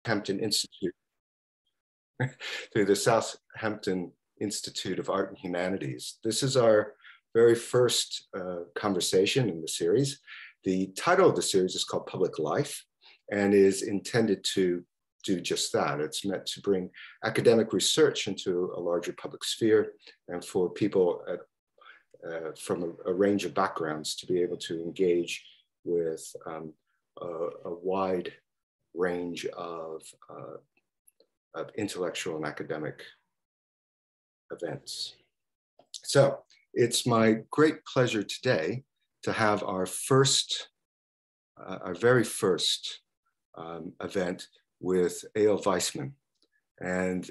Southampton Institute, through the Southampton Institute of Art and Humanities. This is our very first conversation in the series. The title of the series is called Public Life and is intended to do just that. It's meant to bring academic research into a larger public sphere and for people from a range of backgrounds to be able to engage with a wide range of intellectual and academic events. So it's my great pleasure today to have our very first event with Eyal Weizman. And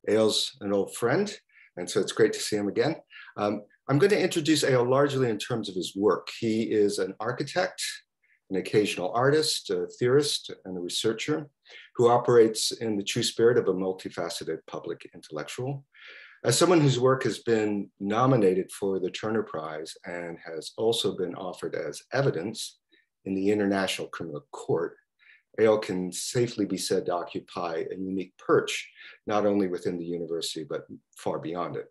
Eyal's an old friend, and so it's great to see him again. I'm going to introduce Eyal largely in terms of his work. He is an architect, an occasional artist, a theorist, and a researcher who operates in the true spirit of a multifaceted public intellectual. As someone whose work has been nominated for the Turner Prize and has also been offered as evidence in the International Criminal Court, Eyal can safely be said to occupy a unique perch, not only within the university, but far beyond it.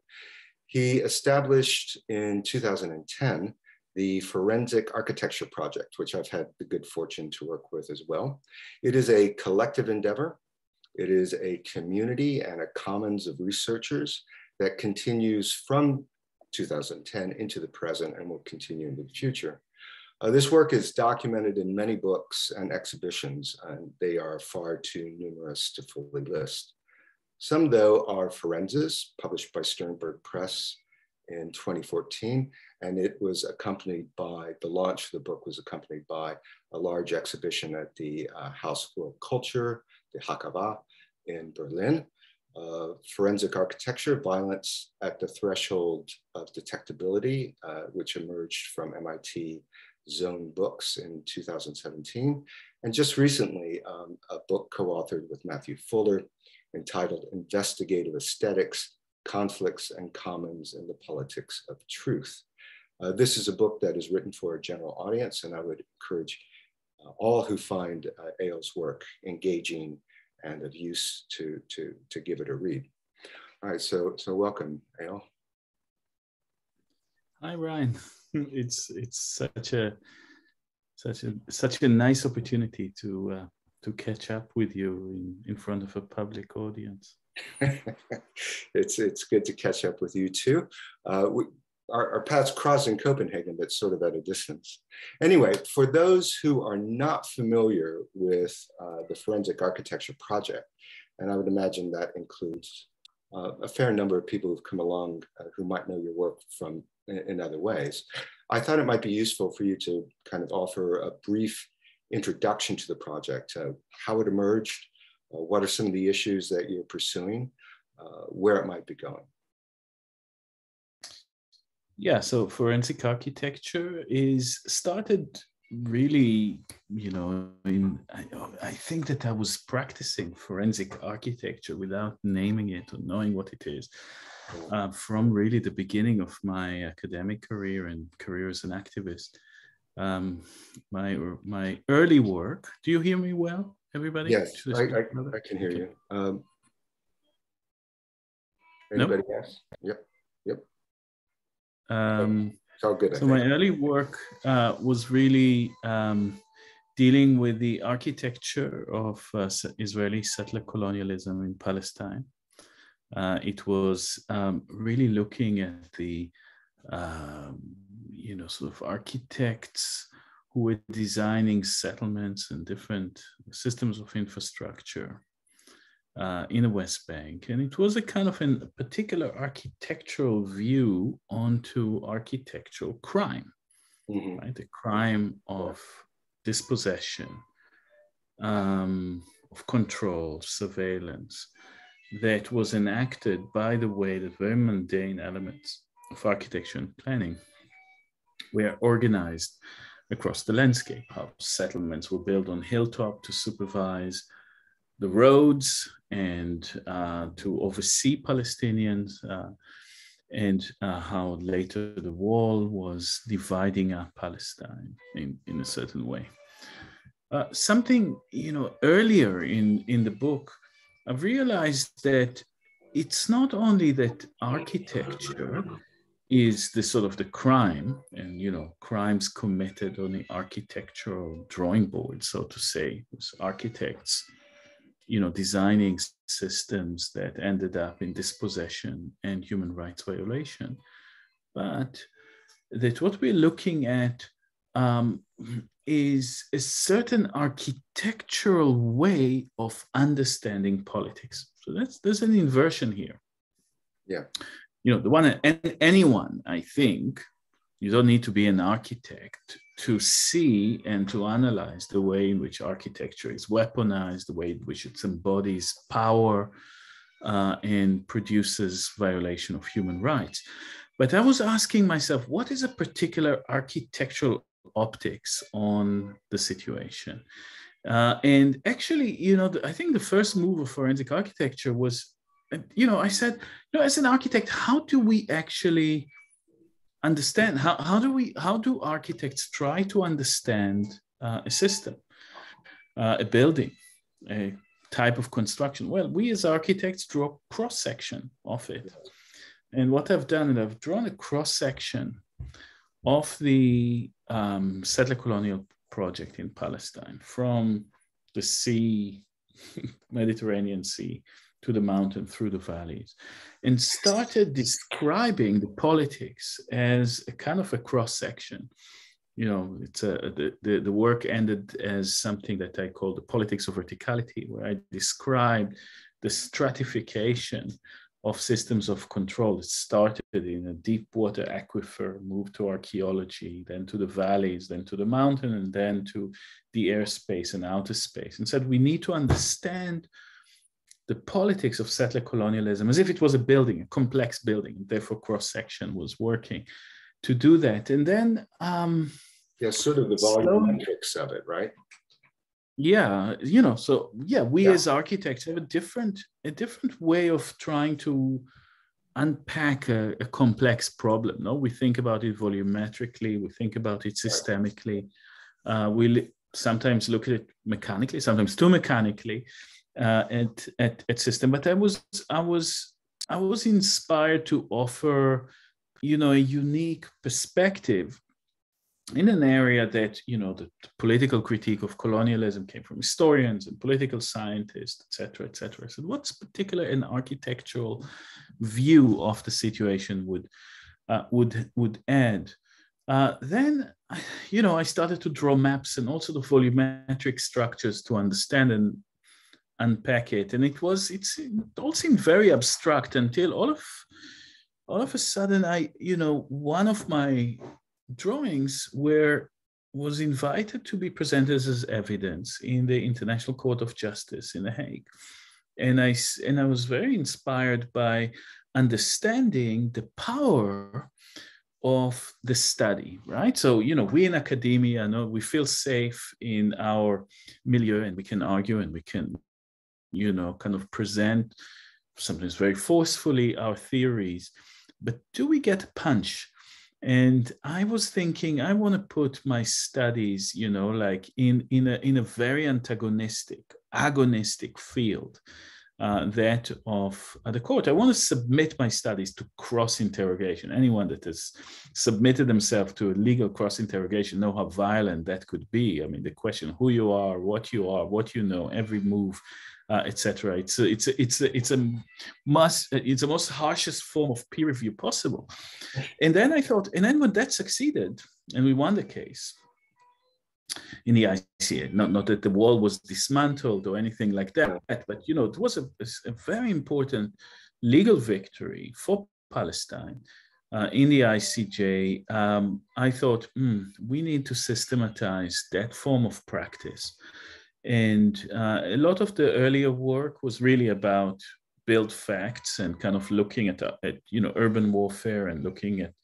He established in 2010 the Forensic Architecture Project, which I've had the good fortune to work with as well. It is a collective endeavor. It is a community and a commons of researchers that continues from 2010 into the present and will continue into the future. This work is documented in many books and exhibitions, and they are far too numerous to fully list. Some, though, are Forenses, published by Sternberg Press in 2014, and it was accompanied by, the launch of the book was accompanied by a large exhibition at the House of World Culture, the Hakava in Berlin. Forensic Architecture, Violence at the Threshold of Detectability, which emerged from MIT Zone Books in 2017. And just recently, a book co-authored with Matthew Fuller entitled Investigative Aesthetics, Conflicts and Commons in the Politics of Truth. This is a book that is written for a general audience, and I would encourage all who find Eyal's work engaging and of use to give it a read. All right, so welcome, Eyal. Hi, Ryan. It's such a nice opportunity to catch up with you in front of a public audience. It's good to catch up with you too. Our paths crossed in Copenhagen, but sort of at a distance. Anyway, for those who are not familiar with the Forensic Architecture Project, and I would imagine that includes a fair number of people who've come along who might know your work from in other ways, I thought it might be useful for you to kind of offer a brief introduction to the project, how it emerged, what are some of the issues that you're pursuing, where it might be going. Yeah, so forensic architecture is started really, I think that I was practicing forensic architecture without naming it or knowing what it is from really the beginning of my academic career and career as an activist. My early work, do you hear me well, everybody? Yes, I can hear you. Anybody else? Yep. It's all good. So my early work was really dealing with the architecture of Israeli settler colonialism in Palestine. It was really looking at the, sort of architects who were designing settlements and different systems of infrastructure in the West Bank. And it was a kind of a particular architectural view onto architectural crime, right? The crime of dispossession, of control, surveillance, that was enacted by the way that very mundane elements of architecture and planning were organized across the landscape, how settlements were built on hilltop to supervise the roads and to oversee Palestinians, and how later the wall was dividing up Palestine in a certain way. something, earlier in the book, I've realized that it's not only that architecture is the sort of the crime, and crimes committed on the architectural drawing board, so to say, was architects, designing systems that ended up in dispossession and human rights violation, but that what we're looking at is a certain architectural way of understanding politics. So there's an inversion here. Yeah. Anyone, I think, you don't need to be an architect to see and to analyze the way in which architecture is weaponized, the way in which it embodies power and produces violation of human rights. But I was asking myself, what is a particular architectural optics on the situation? And actually, I think the first move of forensic architecture was, I said, as an architect, how do we actually understand? How do architects try to understand a system, a building, a type of construction? Well, we as architects draw cross-section of it. And what I've done is I've drawn a cross-section of the settler colonial project in Palestine, from the sea, Mediterranean Sea, to the mountain, through the valleys, and started describing the politics as a kind of a cross-section. It's the work ended as something that I call the Politics of Verticality, where I described the stratification of systems of control. It started in a deep water aquifer, moved to archaeology, then to the valleys, then to the mountain, and then to the airspace and outer space, and said we need to understand the politics of settler colonialism as if it was a building, a complex building, and therefore cross-section was working to do that. And then sort of the volumetrics of it, right? Yeah, we as architects have a different way of trying to unpack a complex problem. No, we think about it volumetrically, we think about it systemically. We sometimes look at it mechanically, sometimes too mechanically at system. But I was inspired to offer, a unique perspective in an area that, the political critique of colonialism came from historians and political scientists, et cetera, et cetera. So what's particular an architectural view of the situation would add? Then, I started to draw maps and also the volumetric structures to understand and unpack it. And it all seemed very abstract until all of a sudden one of my drawings was invited to be presented as evidence in the International Court of Justice in The Hague. And I was very inspired by understanding the power of the study, right? So, we in academia, we feel safe in our milieu, and we can argue and we can, kind of present sometimes very forcefully our theories, but do we get a punch? And I was thinking, I want to put my studies, like in a very agonistic field, that of the court. I want to submit my studies to cross-interrogation. Anyone that has submitted themselves to a legal cross-interrogation know how violent that could be. I mean, the question, who you are, what you know, every move, etc. It's the most harshest form of peer review possible. And then I thought, and then when that succeeded, and we won the case in the ICA, not that the wall was dismantled or anything like that, but it was a very important legal victory for Palestine in the ICJ. I thought, we need to systematize that form of practice. And a lot of the earlier work was really about build facts and kind of looking at urban warfare and looking at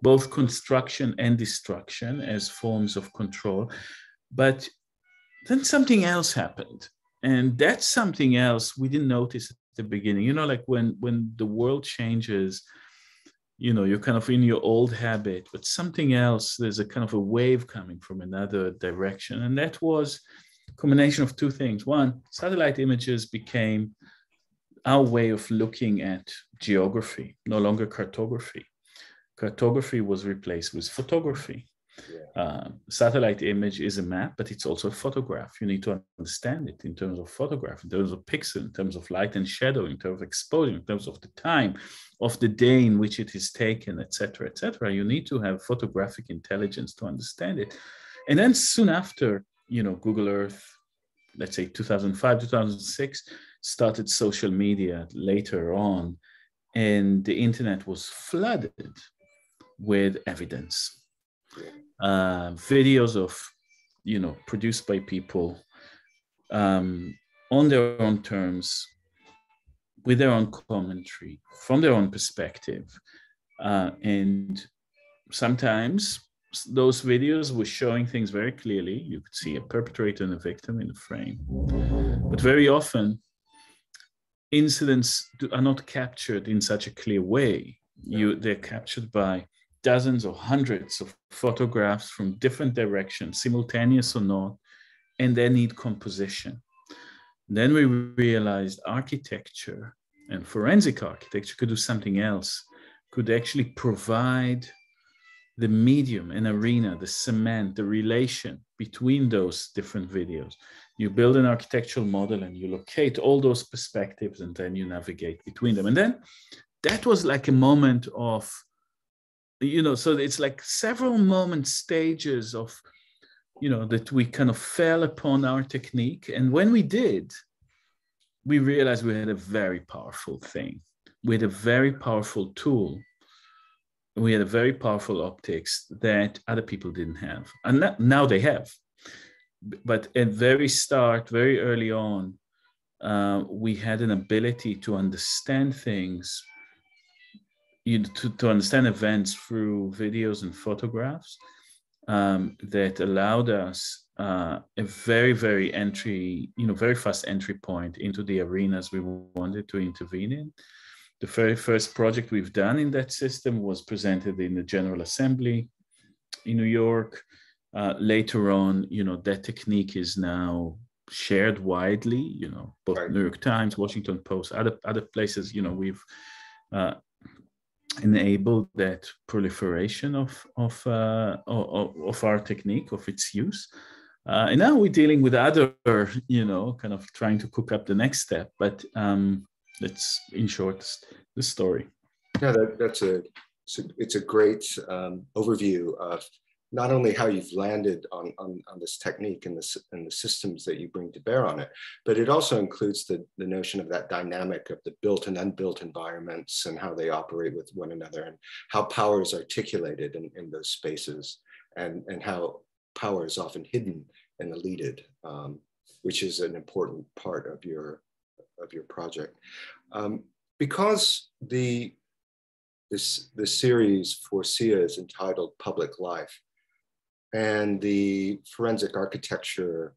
both construction and destruction as forms of control. But then something else happened, and that's something else we didn't notice at the beginning. Like when the world changes, you're kind of in your old habit, but something else, there's a kind of a wave coming from another direction, and that was combination of two things. One, satellite images became our way of looking at geography, no longer cartography. Cartography was replaced with photography. Satellite image is a map, but it's also a photograph. You need to understand it in terms of photograph, in terms of pixel, in terms of light and shadow, in terms of exposure, in terms of the time of the day in which it is taken, etc., etc. You need to have photographic intelligence to understand it. And then soon after, Google Earth, let's say 2005, 2006, started social media later on, and the internet was flooded with evidence. Videos of, produced by people on their own terms, with their own commentary, from their own perspective. And sometimes those videos were showing things very clearly. You could see a perpetrator and a victim in the frame. But very often, incidents are not captured in such a clear way. They're captured by dozens or hundreds of photographs from different directions, simultaneous or not, and they need composition. Then we realized architecture and forensic architecture could do something else, could actually provide the medium, an arena, the cement, the relation between those different videos. You build an architectural model and you locate all those perspectives, and then you navigate between them. And then that was like a moment of, so it's like several moment stages of, that we kind of fell upon our technique. And when we did, we realized we had a very powerful thing. We had a very powerful tool. We had a very powerful optics that other people didn't have. And now they have. But at very start, very early on, we had an ability to understand things, to understand events through videos and photographs that allowed us a very, very very fast entry point into the arenas we wanted to intervene in. The very first project we've done in that system was presented in the General Assembly in New York. Later on, that technique is now shared widely, both right. New York Times, Washington Post, other places, we've enabled that proliferation of our technique, of its use. And now we're dealing with other, kind of trying to cook up the next step. But that's, in short, the story. Yeah, it's a great overview of not only how you've landed on this technique and the systems that you bring to bear on it, but it also includes the notion of that dynamic of the built and unbuilt environments and how they operate with one another, and how power is articulated in those spaces, and how power is often hidden and eluded, which is an important part of your project. Because the series for SIAH is entitled Public Life, and the forensic architecture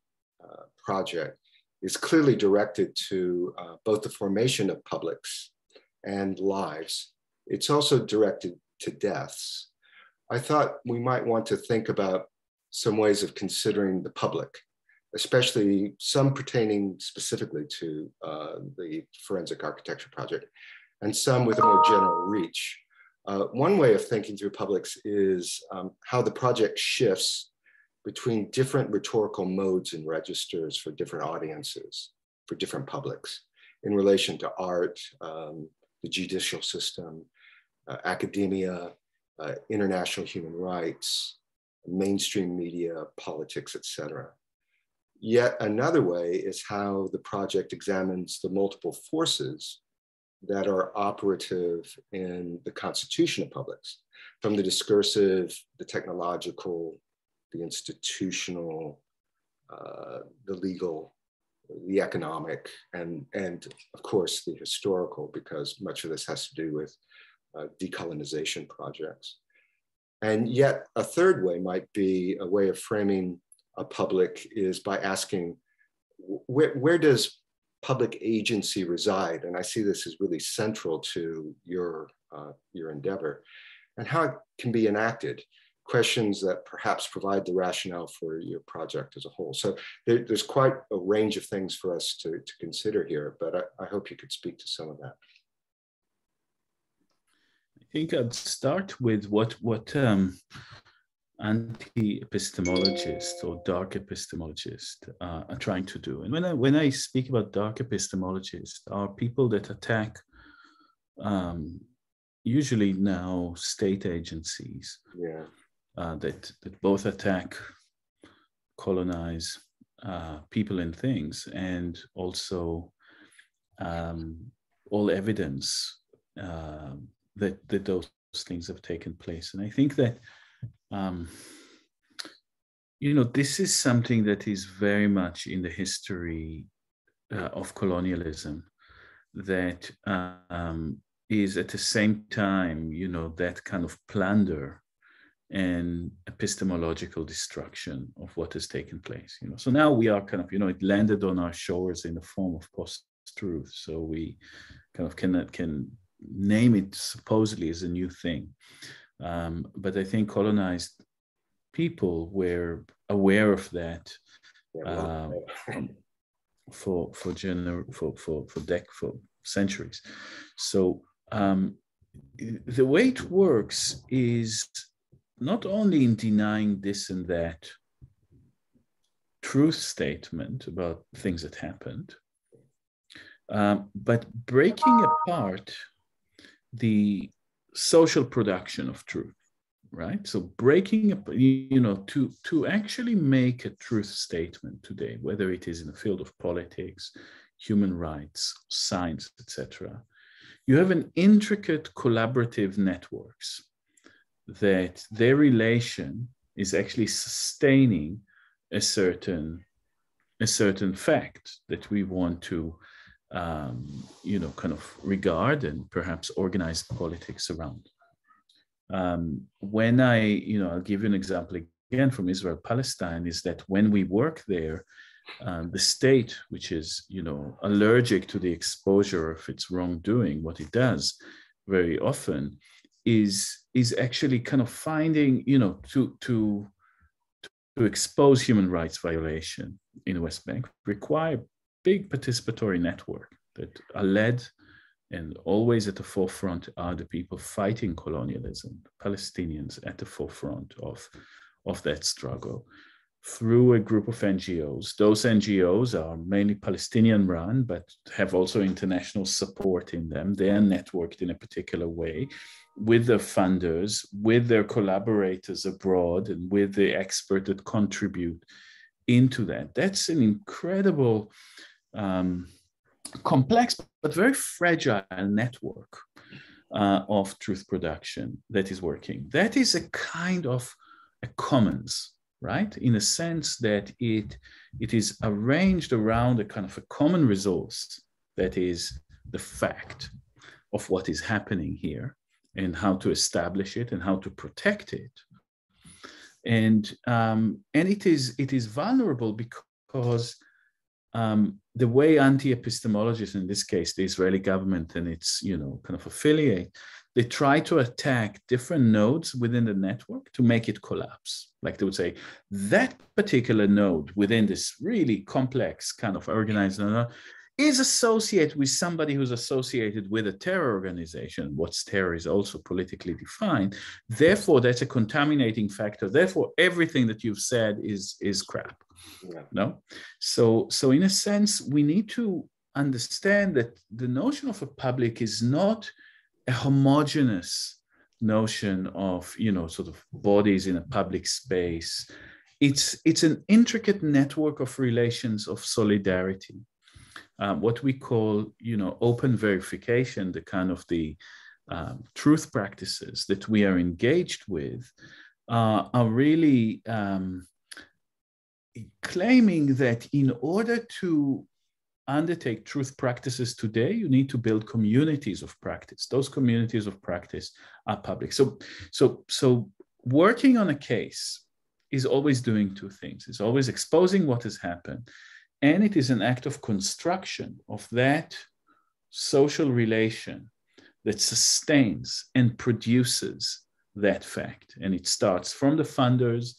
project is clearly directed to both the formation of publics and lives. It's also directed to deaths. I thought we might want to think about some ways of considering the public, especially some pertaining specifically to the forensic architecture project, and some with a more general reach. One way of thinking through publics is how the project shifts between different rhetorical modes and registers for different audiences, for different publics, in relation to art, the judicial system, academia, international human rights, mainstream media, politics, etc. Yet another way is how the project examines the multiple forces that are operative in the constitution of publics, from the discursive, the technological, the institutional, the legal, the economic, and of course the historical, because much of this has to do with decolonization projects. And yet a third way might be a way of framing a public is by asking, where does public agency reside? And I see this as really central to your endeavor, and how it can be enacted. questions that perhaps provide the rationale for your project as a whole. So there's quite a range of things for us to consider here, but I hope you could speak to some of that. I think I'd start with what anti-epistemologists or dark epistemologists are trying to do. And when I speak about dark epistemologists, are people that attack usually now state agencies, yeah. that both attack, colonize people and things, and also all evidence that those things have taken place. And I think that this is something that is very much in the history of colonialism, that is at the same time, that kind of plunder and epistemological destruction of what has taken place. So now we are kind of, it landed on our shores in the form of post-truth. So we kind of can name it supposedly as a new thing. But I think colonized people were aware of that for centuries. So the way it works is not only in denying this and that truth statement about things that happened, but breaking apart the social production of truth, right? So breaking up, to actually make a truth statement today, whether it is in the field of politics, human rights, science, etc., you have an intricate collaborative networks that their relation is actually sustaining a certain fact that we want to kind of regard and perhaps organize politics around. When I'll give you an example again from Israel-Palestine, is that when we work there, the state, which is, allergic to the exposure of its wrongdoing, what it does very often is actually kind of finding, to expose human rights violation in the West Bank require big participatory network that are led, and always at the forefront are the people fighting colonialism, Palestinians at the forefront of that struggle, through a group of NGOs. Those NGOs are mainly Palestinian run, but have also international support in them. They are networked in a particular way with their funders, with their collaborators abroad, and with the experts that contribute into that. That's an incredible, complex, but very fragile network of truth production that is working. That is a kind of a commons, right? In a sense that it is arranged around a kind of a common resource that is the fact of what is happening here and how to establish it and how to protect it. And it is vulnerable because the way anti-epistemologists, in this case, the Israeli government and its, kind of affiliate, they try to attack different nodes within the network to make it collapse. Like they would say, that particular node within this really complex kind of organized node is associated with somebody who's associated with a terror organization. What's terror is also politically defined. Therefore, that's a contaminating factor. Therefore, everything that you've said is crap. Yeah. No? So in a sense, we need to understand that the notion of a public is not a homogeneous notion of, sort of bodies in a public space. It's an intricate network of relations of solidarity. What we call, open verification, the kind of the truth practices that we are engaged with are really claiming that in order to undertake truth practices today, you need to build communities of practice. Those communities of practice are public. So working on a case is always doing two things. It's always exposing what has happened, and it is an act of construction of that social relation that sustains and produces that fact. And it starts from the funders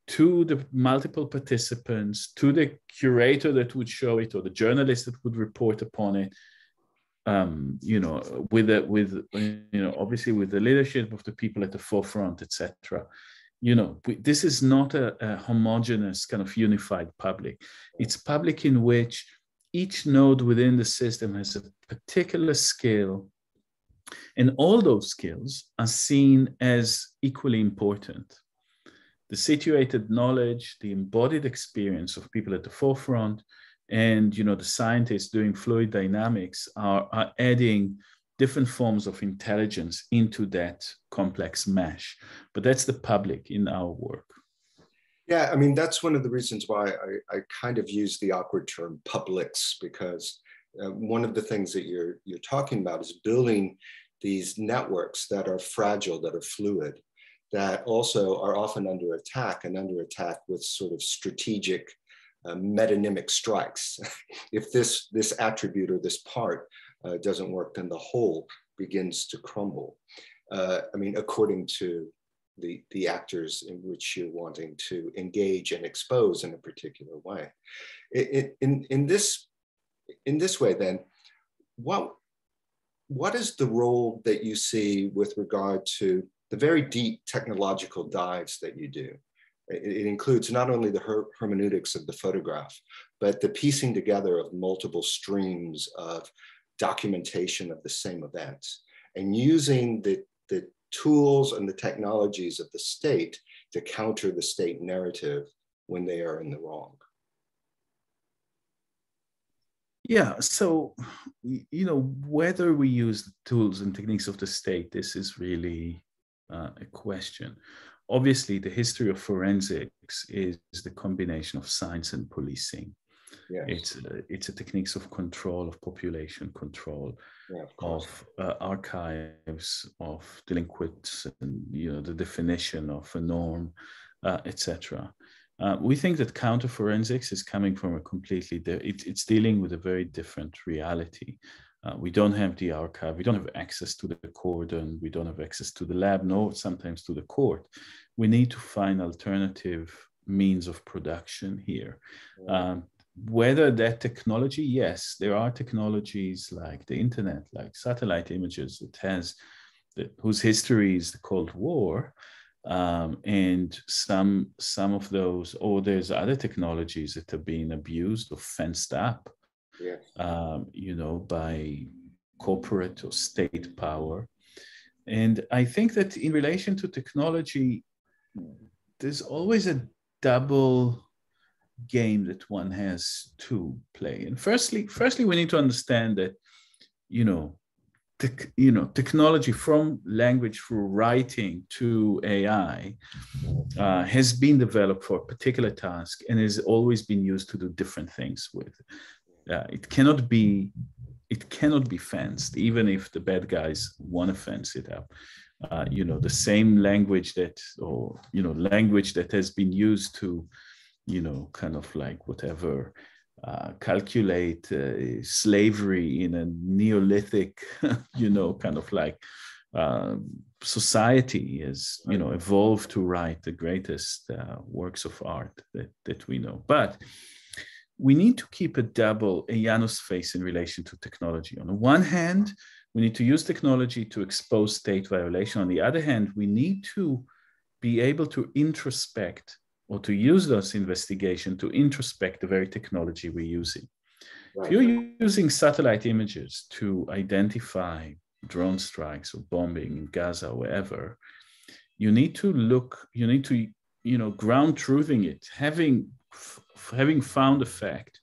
to the multiple participants, to the curator that would show it, or the journalist that would report upon it, obviously with the leadership of the people at the forefront, etc. This is not a homogeneous kind of unified public. It's public in which each node within the system has a particular skill, and all those skills are seen as equally important. The situated knowledge, the embodied experience of people at the forefront, and the scientists doing fluid dynamics are adding different forms of intelligence into that complex mesh. But that's the public in our work. Yeah, I mean, that's one of the reasons why I kind of use the awkward term publics, because one of the things that you're talking about is building these networks that are fragile, that are fluid, that also are often under attack, and under attack with sort of strategic metonymic strikes. If this attribute or this part doesn't work, then the whole begins to crumble. I mean, according to the actors in which you're wanting to engage and expose in a particular way. In this way, then, what is the role that you see with regard to the very deep technological dives that you do? It includes not only the hermeneutics of the photograph, but the piecing together of multiple streams of documentation of the same event, and using the tools and the technologies of the state to counter the state narrative when they are in the wrong. Yeah, so, whether we use the tools and techniques of the state, this is really a question. Obviously, the history of forensics is the combination of science and policing. Yes. It's a techniques of control, of population control, of archives, of delinquents, and the definition of a norm, etc. We think that counter-forensics is coming from a completely, it's dealing with a very different reality. We don't have the archive, we don't have access to the cordon, we don't have access to the lab, nor sometimes to the court. We need to find alternative means of production here. Whether that technology, yes, there are technologies like the internet, like satellite images, whose history is the Cold War, and some of those, or there's other technologies that are being abused or fenced up, by corporate or state power. And I think that in relation to technology, there's always a double game that one has to play. And firstly, we need to understand that, technology, from language through writing to AI, has been developed for a particular task and has always been used to do different things with. It cannot be fenced, even if the bad guys want to fence it up. The same language language that has been used to, kind of like whatever, calculate slavery in a Neolithic, kind of like society has, evolved to write the greatest works of art that we know. But we need to keep a Janus face in relation to technology. On the one hand, we need to use technology to expose state violation. On the other hand, we need to be able to introspect, or to use those investigation to introspect the very technology we're using. Right. If you're using satellite images to identify drone strikes or bombing in Gaza or wherever, you need to ground truthing it, having found a fact,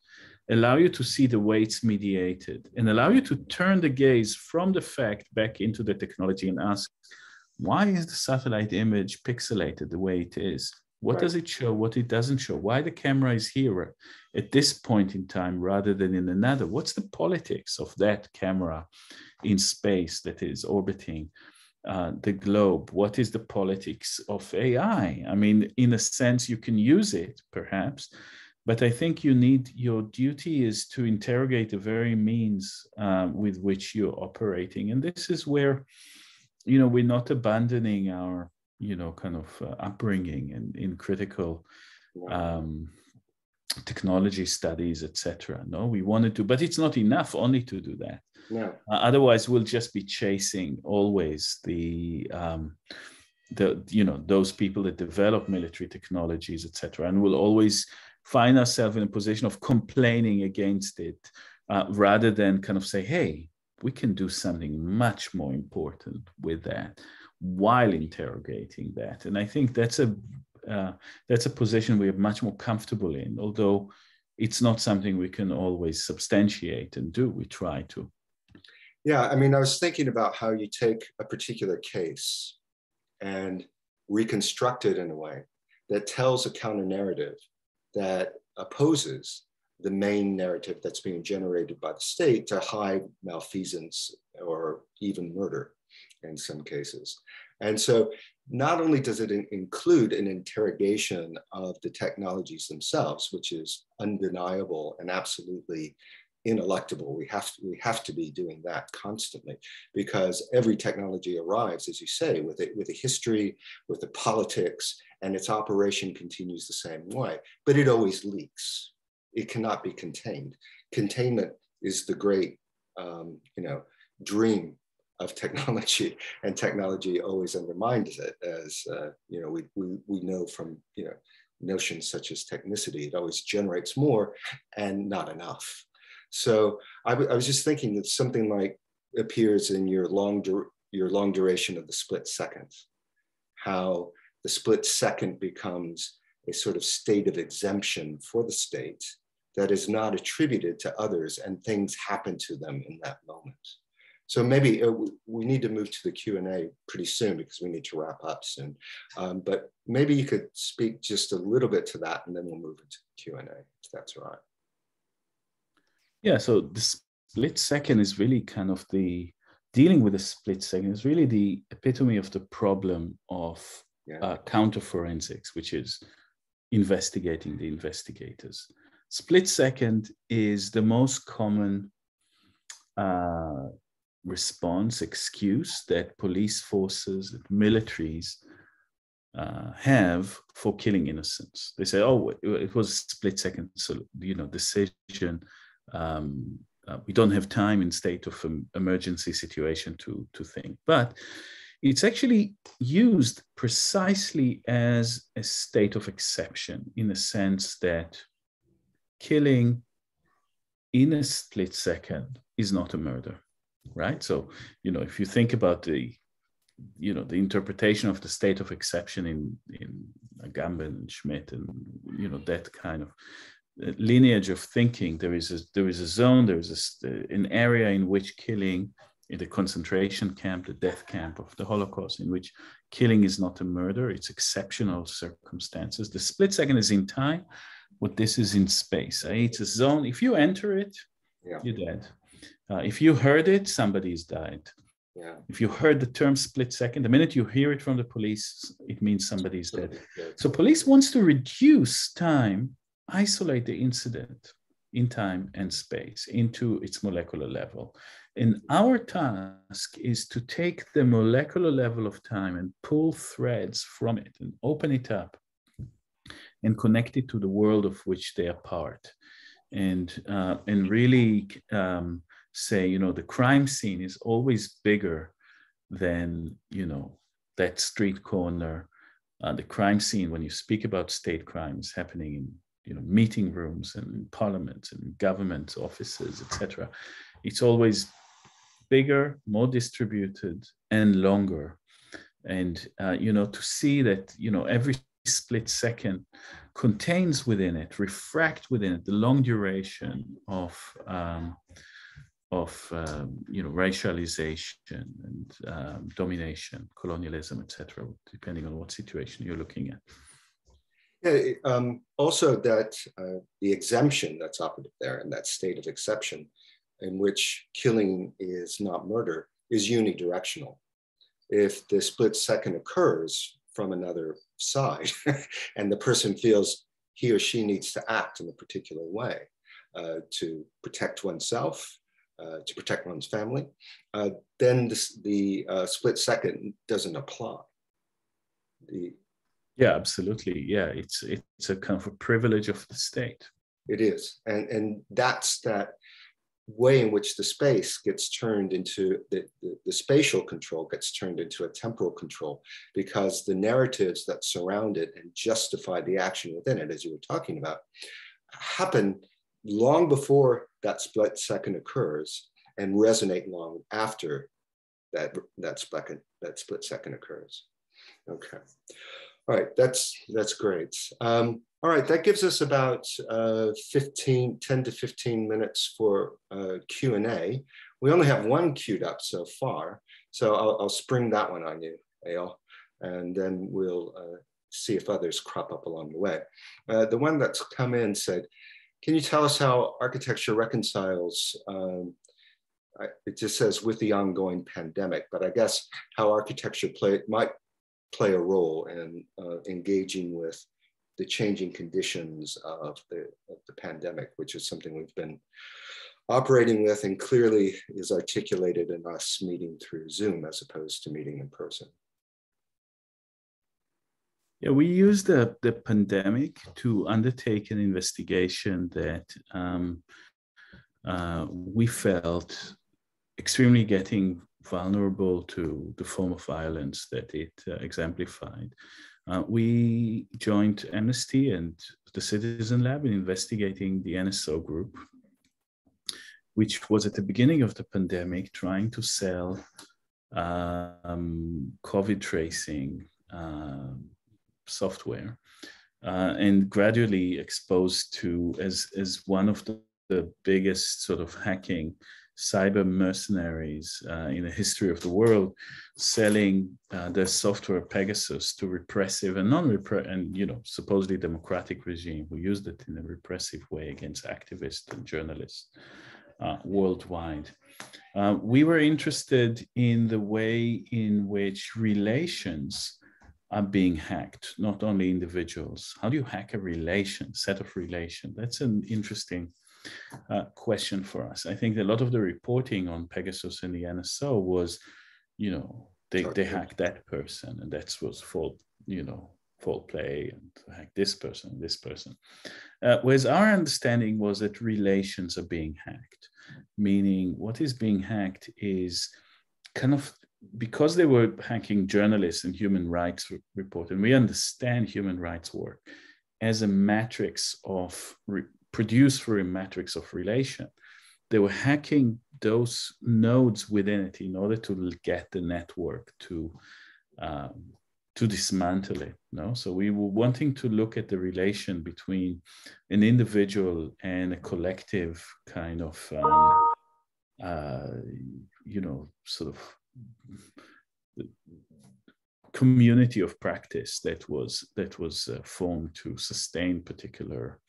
allow you to see the way it's mediated, and allow you to turn the gaze from the fact back into the technology and ask, why is the satellite image pixelated the way it is? What does it show? What it doesn't show? Why the camera is here at this point in time rather than in another? What's the politics of that camera in space that is orbiting the globe? What is the politics of AI? I mean, in a sense, you can use it perhaps, but I think your duty is to interrogate the very means with which you're operating. And this is where we're not abandoning our, kind of upbringing and in critical technology studies, etc. No, we wanted to, but it's not enough only to do that. No. Otherwise, we'll just be chasing always those people that develop military technologies, etc., and we'll always find ourselves in a position of complaining against it, rather than kind of say, hey, we can do something much more important with that while interrogating that. And I think that's a position we are much more comfortable in, although it's not something we can always substantiate and do. We try to. Yeah, I mean, I was thinking about how you take a particular case and reconstruct it in a way that tells a counter narrative that opposes the main narrative that's being generated by the state to hide malfeasance or even murder in some cases. And so not only does it include an interrogation of the technologies themselves, which is undeniable and absolutely ineluctable. We have to be doing that constantly, because every technology arrives, as you say, with a history, with the politics, and its operation continues the same way, but it always leaks. It cannot be contained. Containment is the great, dream of technology, and technology always undermines it, as we know from notions such as technicity. It always generates more and not enough. So I was just thinking that something like appears in your long duration of the split second, how the split second becomes a sort of state of exemption for the state that is not attributed to others, and things happen to them in that moment. So maybe we need to move to the Q&A pretty soon, because we need to wrap up soon. But maybe you could speak just a little bit to that, and then we'll move into the Q&A, if that's all right. Yeah, so the split second is really kind of dealing with the split second is really the epitome of the problem of counterforensics, which is investigating the investigators. Split second is the most common excuse that police forces, that militaries have for killing innocents. They say, oh, it was a split second, decision. We don't have time in state of emergency situation to think. But it's actually used precisely as a state of exception, in a sense that killing in a split second is not a murder, right? So, if you think about the interpretation of the state of exception in Agamben and Schmidt, and, that kind of lineage of thinking, there is a zone, there is an area in which killing, in the concentration camp, the death camp of the Holocaust, in which killing is not a murder, it's exceptional circumstances. The split second is in time, what this is in space. It's a zone. If you enter it, you're dead. If you heard it, somebody's died. Yeah. If you heard the term split second, the minute you hear it from the police, it means somebody's dead. So police wants to reduce time, isolate the incident in time and space into its molecular level. And our task is to take the molecular level of time and pull threads from it and open it up and connect it to the world of which they are part. And really say, the crime scene is always bigger than, that street corner. The crime scene, when you speak about state crime, is happening in, meeting rooms and in parliament and government offices, etc. It's always bigger, more distributed, and longer. And, to see that, every split second contains within it, refract within it, the long duration of racialization and domination, colonialism, etc., depending on what situation you're looking at. Yeah, also that the exemption that's operative there, and that state of exception in which killing is not murder, is unidirectional. If the split second occurs from another side and the person feels he or she needs to act in a particular way to protect oneself, to protect one's family, then the split second doesn't apply. Yeah, absolutely. Yeah, it's a kind of a privilege of the state. It is, and that's that way in which the space gets turned into the spatial control gets turned into a temporal control, because the narratives that surround it and justify the action within it, as you were talking about, happen long before that split second occurs and resonate long after that split second occurs. Okay. All right, that's great. All right, that gives us about 10 to 15 minutes for Q&A. We only have one queued up so far, so I'll spring that one on you, Eyal, and then we'll see if others crop up along the way. The one that's come in said, can you tell us how architecture reconciles, it just says with the ongoing pandemic, but I guess how architecture might play a role in engaging with the changing conditions of the pandemic, which is something we've been operating with and clearly is articulated in us meeting through Zoom as opposed to meeting in person. Yeah, we used the pandemic to undertake an investigation that we felt extremely getting vulnerable to the form of violence that it exemplified. We joined Amnesty and the Citizen Lab in investigating the NSO group, which was at the beginning of the pandemic trying to sell COVID tracing software, and gradually exposed to as one of the biggest sort of hacking cyber mercenaries in the history of the world, selling their software Pegasus to repressive and supposedly democratic regime who used it in a repressive way against activists and journalists worldwide. We were interested in the way in which relations are being hacked, not only individuals. How do you hack a set of relations? That's an interesting question for us. I think a lot of the reporting on Pegasus and the NSO was, they hacked that person, and that was fault play, and hack this person, whereas our understanding was that relations are being hacked, meaning what is being hacked is kind of, because they were hacking journalists and human rights report, and we understand human rights work as a matrix of produced through a matrix of relation. They were hacking those nodes within it in order to get the network to dismantle it. No? So we were wanting to look at the relation between an individual and a collective kind of, sort of community of practice that was formed to sustain particular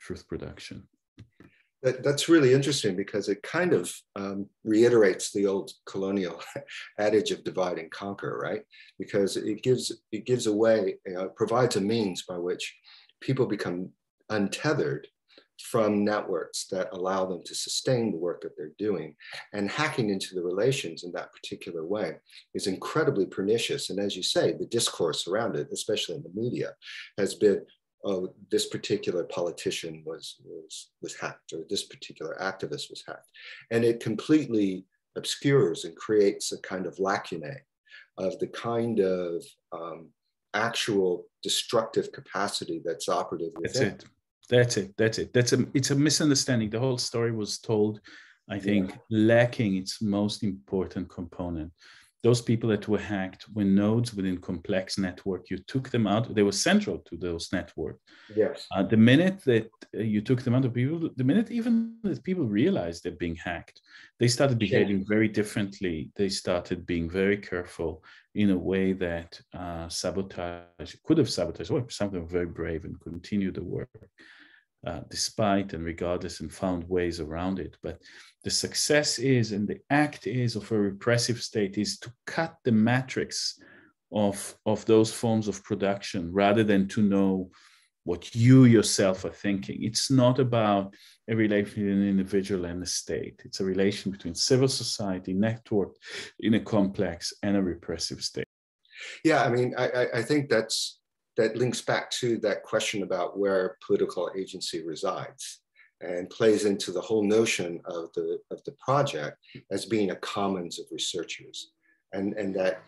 truth production. That's really interesting, because it kind of reiterates the old colonial adage of divide and conquer, right? Because it gives a way, provides a means by which people become untethered from networks that allow them to sustain the work that they're doing, and hacking into the relations in that particular way is incredibly pernicious. And as you say, the discourse around it, especially in the media, has been, oh, this particular politician was hacked, or this particular activist was hacked. And it completely obscures and creates a kind of lacunae of the kind of actual destructive capacity that's operative within. That's it. It's a misunderstanding. The whole story was told, I think, lacking its most important component. Those people that were hacked were nodes within complex network. You took them out. They were central to those networks. Yes. The minute that you took them out of people, the minute even that people realized they're being hacked, they started behaving very differently. They started being very careful in a way that could have sabotaged. Well, some of them were very brave and continued the work despite and regardless, and found ways around it. But the success is, and the act is, of a repressive state is to cut the matrix of those forms of production, rather than to know what you yourself are thinking. It's not about a relation between an individual and the state. It's a relation between civil society networked in a complex and a repressive state. Yeah, I mean, I think that links back to that question about where political agency resides, and plays into the whole notion of the project as being a commons of researchers, and that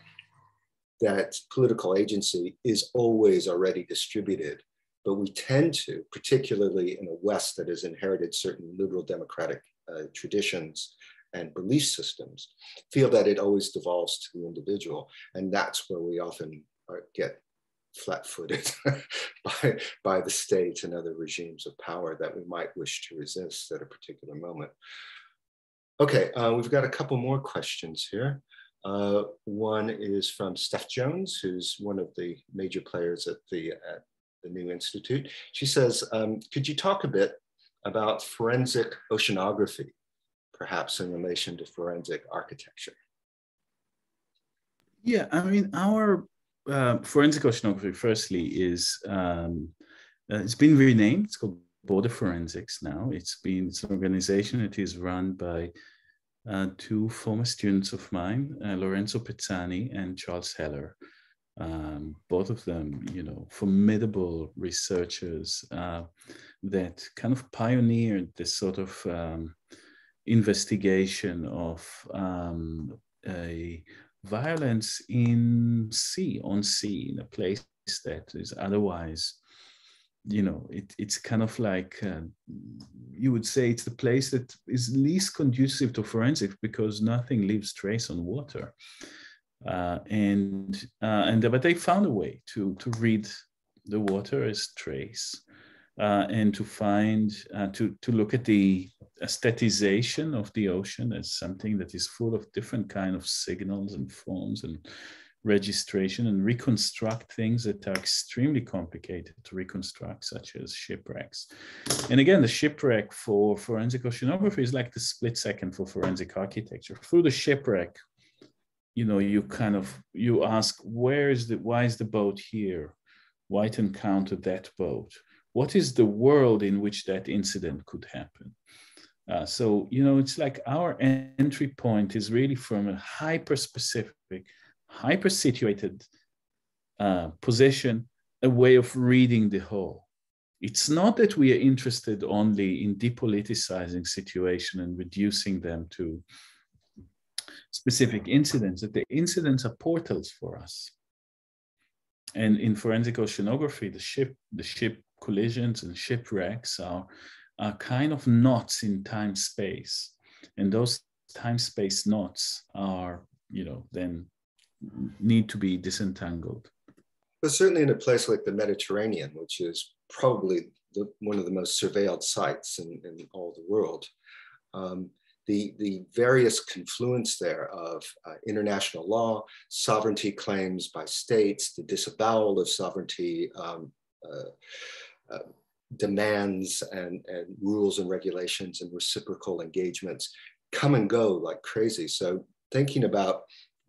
political agency is always already distributed. But we tend to, particularly in a West that has inherited certain liberal democratic traditions and belief systems, feel that it always devolves to the individual. And that's where we often get flat-footed by the state and other regimes of power that we might wish to resist at a particular moment. Okay, we've got a couple more questions here. One is from Steph Jones, who's one of the major players at the New Institute. She says, could you talk a bit about forensic oceanography, perhaps in relation to forensic architecture? Yeah, I mean, our forensic oceanography, firstly, is it's been renamed. It's called Border Forensics now. It's an organization that is run by two former students of mine, Lorenzo Pezzani and Charles Heller. Both of them, formidable researchers that kind of pioneered this sort of investigation of a violence on sea, in a place that is otherwise, it's kind of like, you would say it's the place that is least conducive to forensics because nothing leaves trace on water. But they found a way to read the water as trace, and to find, to look at the aestheticization of the ocean as something that is full of different kind of signals and forms and registration, and reconstruct things that are extremely complicated to reconstruct, such as shipwrecks. And again, the shipwreck for forensic oceanography is like the split second for forensic architecture. Through the shipwreck, you ask, why is the boat here? Why it encountered that boat? What is the world in which that incident could happen? So it's like our entry point is really from a hyper-specific, hyper-situated position, a way of reading the whole. It's not that we are interested only in depoliticizing situation and reducing them to specific incidents, that the incidents are portals for us. And in forensic oceanography, the ship collisions and shipwrecks are kind of knots in time-space. And those time-space knots are, then need to be disentangled. But certainly in a place like the Mediterranean, which is probably one of the most surveilled sites in all the world, the various confluence there of international law, sovereignty claims by states, the disavowal of sovereignty demands and rules and regulations and reciprocal engagements come and go like crazy. So thinking about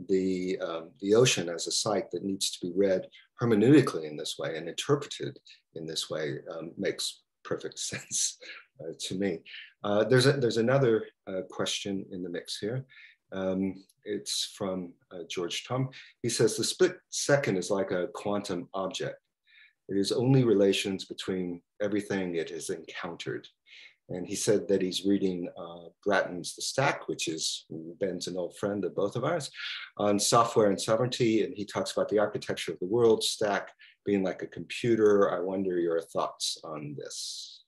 the ocean as a site that needs to be read hermeneutically in this way and interpreted in this way makes perfect sense to me. There's another question in the mix here. It's from George Tom. He says, the split second is like a quantum object. It is only relations between everything it has encountered. And he said that he's reading Bratton's The Stack, which is Ben's an old friend of both of ours, on software and sovereignty. And he talks about the architecture of the world, Stack being like a computer. I wonder your thoughts on this.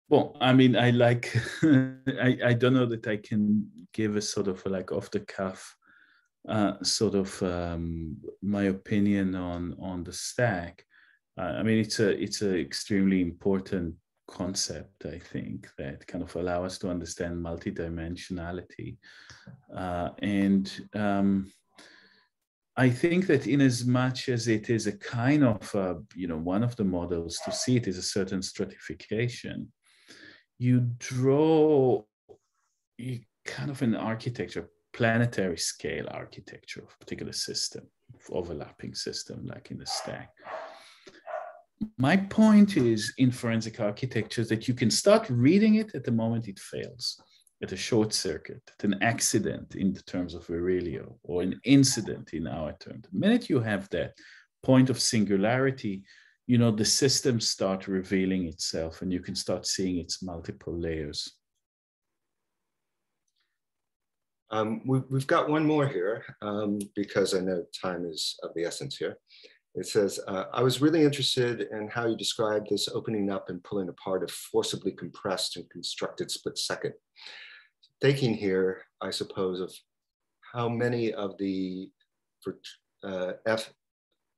Well, I mean, I like, I don't know that I can give a sort of like off the cuff my opinion on the stack. I mean, it's an extremely important concept, I think, that kind of allow us to understand multidimensionality. I think that in as much as it is a kind of, one of the models to see it is a certain stratification, you draw kind of an architecture, planetary scale architecture of a particular system, overlapping system, like in the stack. my point is in forensic architecture that you can start reading it at the moment it fails, at a short circuit, at an accident in the terms of Aurelio, or an incident in our terms. The minute you have that point of singularity, you know, the systems start revealing itself and you can start seeing its multiple layers. We've got one more here because I know time is of the essence here. It says, I was really interested in how you described this opening up and pulling apart of forcibly compressed and constructed split second. Thinking here, I suppose, of how many of the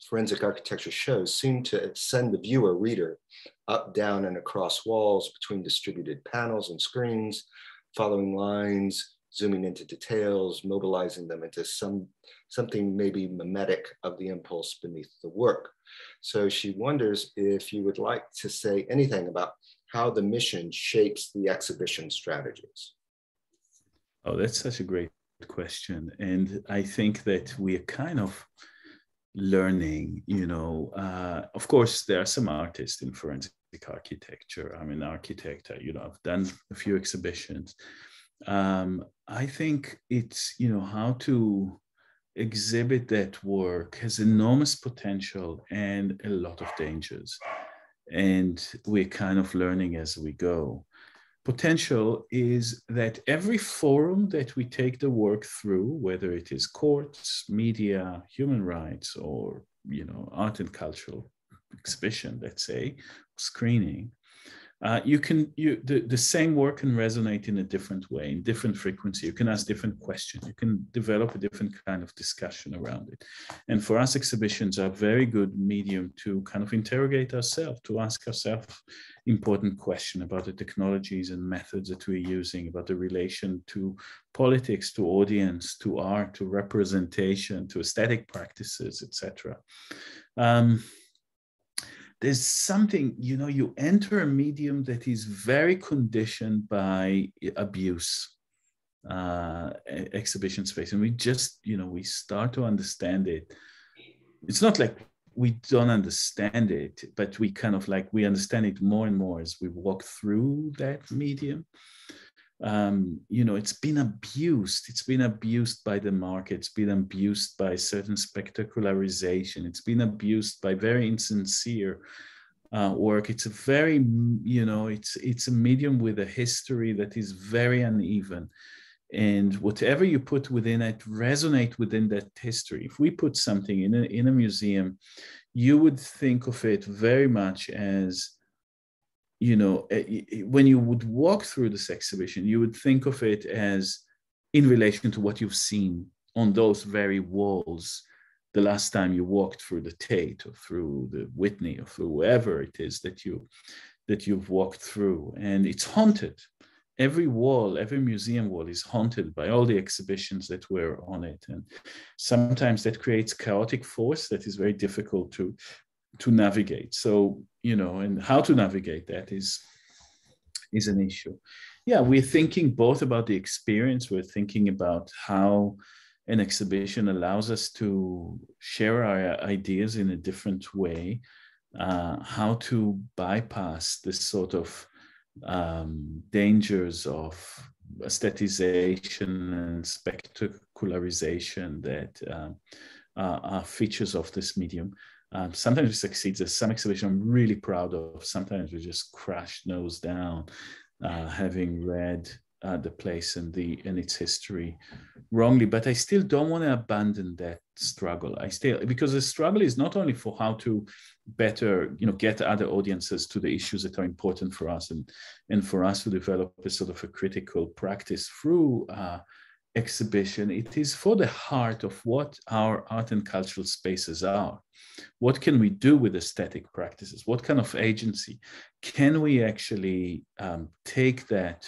forensic architecture shows seem to send the viewer, reader, up, down, and across walls between distributed panels and screens, following lines, zooming into details, mobilizing them into something maybe mimetic of the impulse beneath the work. So she wonders if you would like to say anything about how the mission shapes the exhibition strategies. Oh, that's such a great question. And I think that we are kind of learning, you know, of course, there are some artists in forensic architecture. I'm an architect, you know, I've done a few exhibitions. I think it's, you know, how to exhibit that work has enormous potential and a lot of dangers. And we're kind of learning as we go. Potential is that every forum that we take the work through, whether it is courts, media, human rights, or, you know, art and cultural exhibition, let's say, screening, the same work can resonate in a different way, in different frequency. You can ask different questions. You can develop a different kind of discussion around it. And for us, exhibitions are a very good medium to kind of interrogate ourselves, to ask ourselves important questions about the technologies and methods that we're using, about the relation to politics, to audience, to art, to representation, to aesthetic practices, etc. There's something, you know, you enter a medium that is very conditioned by abuse, exhibition space. And we just, you know, we start to understand it. It's not like we don't understand it, but we kind of like, we understand it more and more as we walk through that medium. You know, it's been abused. It's been abused by the market. It's been abused by certain spectacularization. It's been abused by very insincere work. It's a very, you know, it's a medium with a history that is very uneven. And whatever you put within it resonate within that history. If we put something in a museum, you would think of it very much as, you know, when you would walk through this exhibition, you would think of it as in relation to what you've seen on those very walls the last time you walked through the Tate or through the Whitney or through wherever it is that you've walked through. And it's haunted. Every wall, every museum wall is haunted by all the exhibitions that were on it. And sometimes that creates chaotic force that is very difficult to navigate. So, you know, and how to navigate that is an issue. Yeah, we're thinking both about the experience. We're thinking about how an exhibition allows us to share our ideas in a different way, how to bypass this sort of dangers of aestheticization and spectacularization that are features of this medium. Sometimes it succeeds. There's some exhibition I'm really proud of. Sometimes we just crash nose down, having read the place and its history wrongly. But I still don't want to abandon that struggle. Because the struggle is not only for how to better, you know, get other audiences to the issues that are important for us, and for us to develop a sort of a critical practice through exhibition. It is for the heart of what our art and cultural spaces are. What can we do with aesthetic practices? What kind of agency can we actually take that,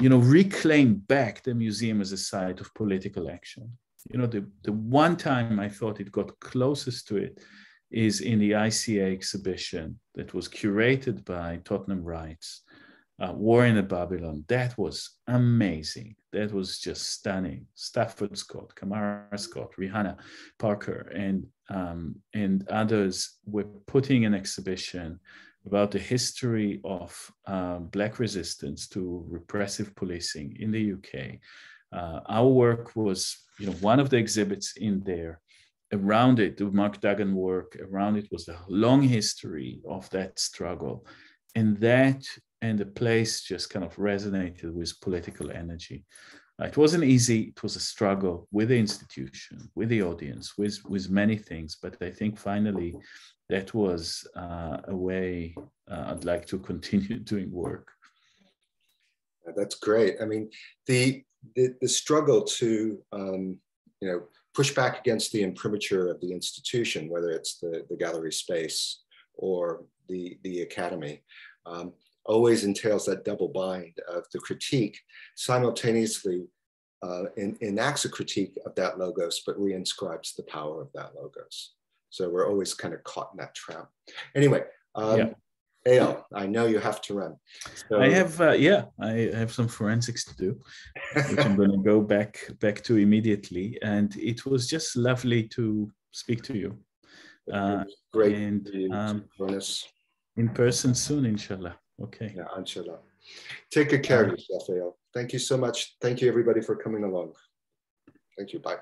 you know, reclaim back the museum as a site of political action? You know, the one time I thought it got closest to it is in the SIAH exhibition that was curated by Tottenham Rights War in Babylon. That was amazing. That was just stunning. Stafford Scott, Kamara Scott, Rihanna Parker, and others were putting an exhibition about the history of Black resistance to repressive policing in the UK. Our work was, one of the exhibits in there. Around it, the Mark Duggan work, around it was the long history of that struggle. And the place just kind of resonated with political energy. It wasn't easy. It was a struggle with the institution, with the audience, with many things. But I think finally that was a way I'd like to continue doing work. That's great. I mean, the struggle to push back against the imprimatur of the institution, whether it's the gallery space or the academy, always entails that double bind of the critique simultaneously enacts a critique of that logos, but reinscribes the power of that logos. So we're always kind of caught in that trap. Anyway, Eyal, I know you have to run. So, I have some forensics to do, which I'm going to go back to immediately. And it was just lovely to speak to you. Great. And in person soon, inshallah. Okay. Yeah, inshallah. Take good care of yourself, Eyal. Thank you so much. Thank you, everybody, for coming along. Thank you. Bye.